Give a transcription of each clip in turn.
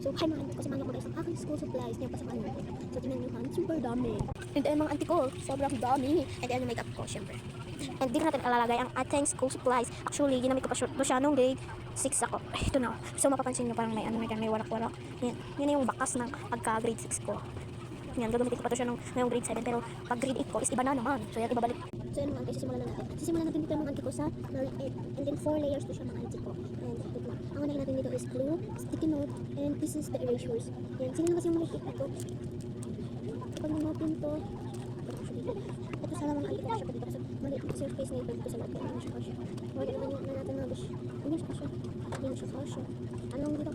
So, hi mga auntie ko, samahan niyo ko guys ang aking school supplies niya pasamahan niyo ko. So, tingnan niyo han, super dami. And ayun mga auntie ko, sobrang dami. And ayun yung makeup ko, syempre. And dito natin ilalagay ang ating school supplies. Actually, ginamit ko pa siya nung grade 6 ako. Ay, ito na. So, mapapansin nyo parang may may warak-warak. Yan yung bakas ng pagka grade 6 ko. Yan, gagamitin ko pa to siya ngayong grade 7. Pero pag grade 8 ko is iba na naman. So, yan, ibabalik. So, yan mga auntie, sisimulan na natin. Sisimulan natin dito mga auntie ko sa grade 8. And then 4 layers to siya mga auntie ko. And ito na. Ang unahin natin dito is glue, sticky note, and this is the erasures. Yan, sino na kasi yung malipit ito. Kapag namopen to, ito sana mga auntie ko siya pa dito. Kasi maliit kasi yung space na ito dito sa loob. Kaya hindi siya kasya. Huwag naman yung natin mga bish. Hindi siya kasya. Hindi siya kasya. Anong dito?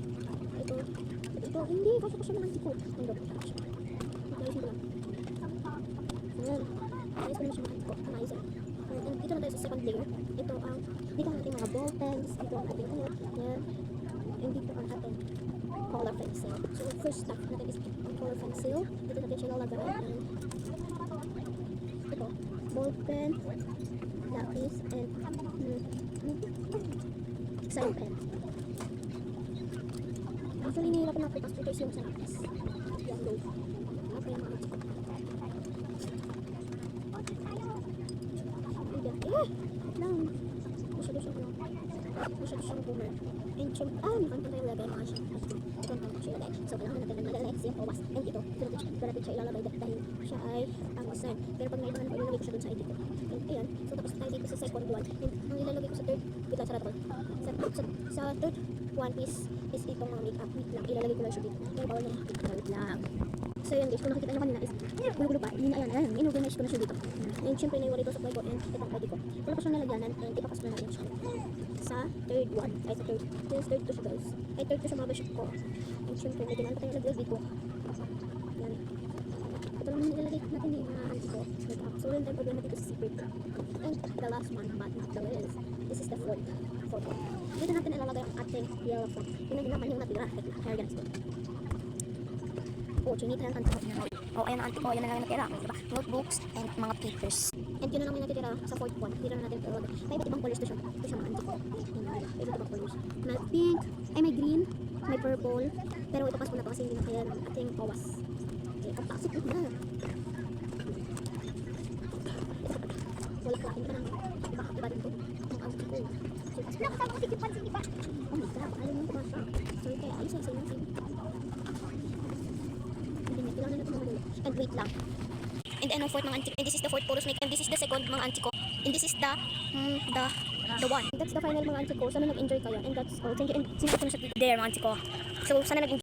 Ito. Hindi. Kasya mga auntie ko. Hindi. Kasya. Ayusin ko lang. Ayan. Ayos ko naman siya mga auntie ko. Amazing. And dito na tayo sa second layer. Ito ang, dito ang ating mga ball pens. Dito ang ating ano. Yan. And dito ang ating color pencil. So, first step natin is ang color pencil. Dito natin siya lalagay. And ito. Ball pen. Lapis. And exam pen. Actually, nahihirapan natin kasi ito is yung sa lapis. Yan, go. Okay, mga auntie ko. Lang. Masyado siyang boomer. And syempre, nakanta tayo lagay mga siya. Ito ang siya ilagay. So, kailangan natin ng malalay kasi yung kawas. And ito natin siya ilalagay dahil siya ay ang design. Pero pag naibangan ko, ilalagay ko siya dun sa ID ko. And ayan. So, tapos tayo dito sa second one. And ang ilalagay ko sa third, wait lang, sarap ko. Sa third one is itong mga makeup. Wait lang, ilalagay ko lang siya dito. Yung bawal na wait lang. So, yun guys, kung nakikita nyo kanina is gulo-gulo pa. Yun na ayan. In-organize ko na siya dito. And syempre, naiwari ito sa supply ko and itong ID ko. Wala pa siyang nalagyanan and ipapasok na natin siya sa third one. Ay, sa third. Yes, third to siya guys. Ay, third to siya mga baship ko. And syempre, may ginaan pa tayong laglag dito. Yan. Ito lang nilalagay natin yung mga hands ko. So, yun tayo problema dito sa secret. And the last one, but not the least. This is the fourth one. Dito natin ilalagay ang ating yellow font. Yun na naman yung natira. Hair guns ko. Oh, chinita yung auntie ko. Oh, ayan ang auntie ko. Yan na lang yung natira. Diba? Notebooks and mga papers. And yun na lang yung natitira sa fourth one. Dito na natin ilalagay. May iba't ibang colors to siya. Ito siya mga auntie ko. May iba't ibang colors. May pink, ay may green, may purple. Pero ito pasko na to kasi hindi na kaya ng ating kawas. Okay, ang pasok na. Wala ka akin ka ng iba dito. Ang auntie ko. Oh my god, alam mo ba siya? Sorry kaya, ayos na sa'yo. And wait lang. And ano fourth mga auntie. And this is the fourth photo snake. And this is the second mga auntie ko. And this is the one. That's the final mga auntie ko. Sana nag-enjoy kayo. And that's all. Thank you. And sinabi ko na siya there mga auntie ko. So sana nag-enjoy.